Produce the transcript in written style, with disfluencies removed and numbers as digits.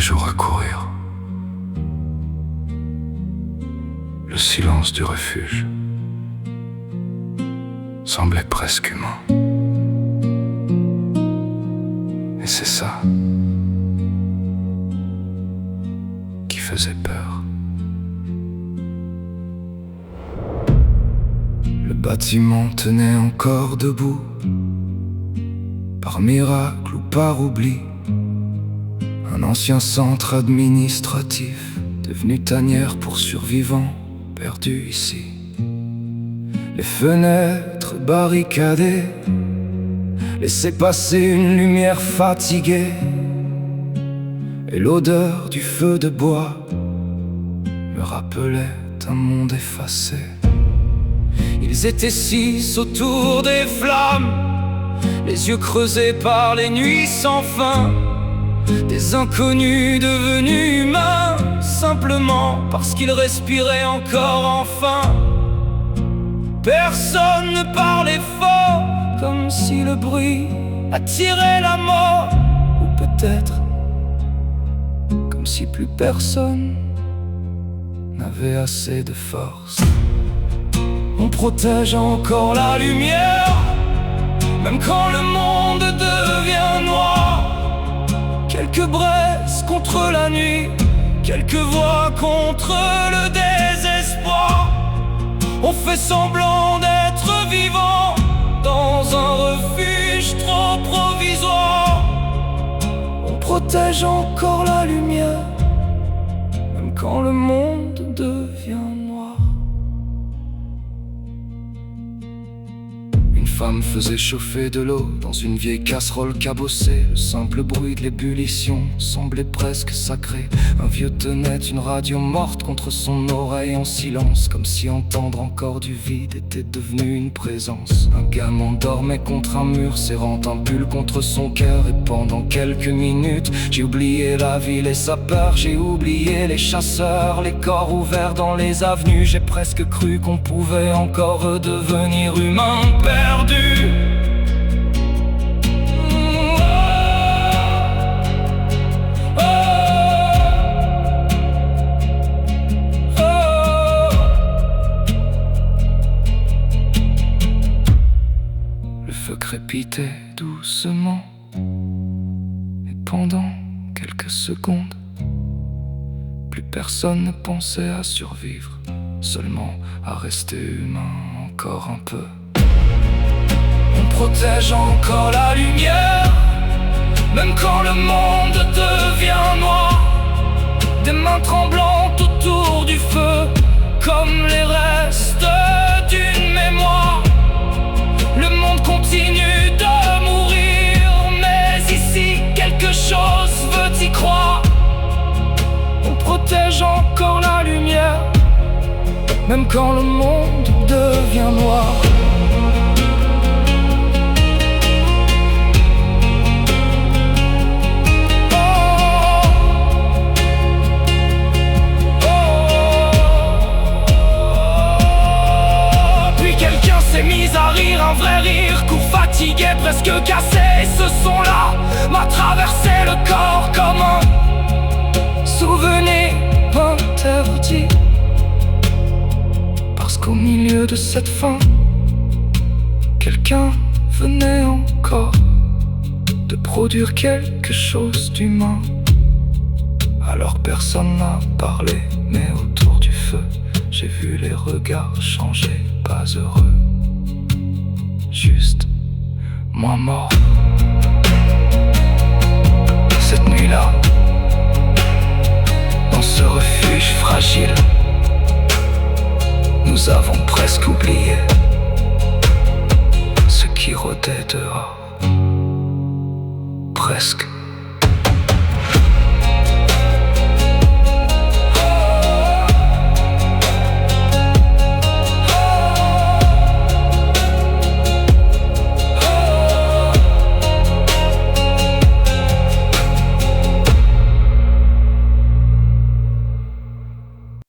jours à courir. Le silence du refuge semblait presque humain. Et c'est ça qui faisait peur. Le bâtiment tenait encore debout, par miracle ou par oubli. Un ancien centre administratif, devenu tanière pour survivants perdus ici. Les fenêtres barricadées laissaient passer une lumière fatiguée, et l'odeur du feu de bois me rappelait un monde effacé. Ils étaient 6 autour des flammes, les yeux creusés par les nuits sans fin. Des inconnus devenus humains, simplement parce qu'ils respiraient encore enfin. Personne ne parlait fort, comme si le bruit attirait la mort. Ou peut-être comme si plus personne n'avait assez de force. On protège encore la lumière, même quand le monde devient noir. Quelques braises contre la nuit, quelques voix contre le désespoir. On fait semblant d'être vivant dans un refuge trop provisoire. On protège encore la lumière, même quand le monde devient noir. Une femme faisait chauffer de l'eau dans une vieille casserole cabossée. Le simple bruit de l'ébullition semblait presque sacré. Un vieux tenait une radio morte contre son oreille en silence, comme si entendre encore du vide était devenu une présence. Un gamin dormait contre un mur, serrant un pull contre son cœur. Et pendant quelques minutes, j'ai oublié la ville et sa peur. J'ai oublié les chasseurs, les corps ouverts dans les avenues. J'ai presque cru qu'on pouvait encore redevenir humain perdu. Le feu crépitait doucement, et pendant quelques secondes, plus personne ne pensait à survivre, seulement à rester humain encore un peu. On protège encore la lumière, même quand le monde devient noir. Des mains tremblantes autour du feu, comme les restes d'une mémoire. Le monde continue de mourir, mais ici quelque chose veut y croire. On protège encore la lumière, même quand le monde devient noir. À rire, un vrai rire, court fatigué, presque cassé. Et ce son-là m'a traversé le corps comme un souvenir interdit. Parce qu'au milieu de cette fin, quelqu'un venait encore de produire quelque chose d'humain. Alors personne n'a parlé, mais autour du feu, j'ai vu les regards changer, pas heureux, juste moi mort. Cette nuit-là, dans ce refuge fragile, nous avons presque oublié ce qui rôdait dehors. Presque.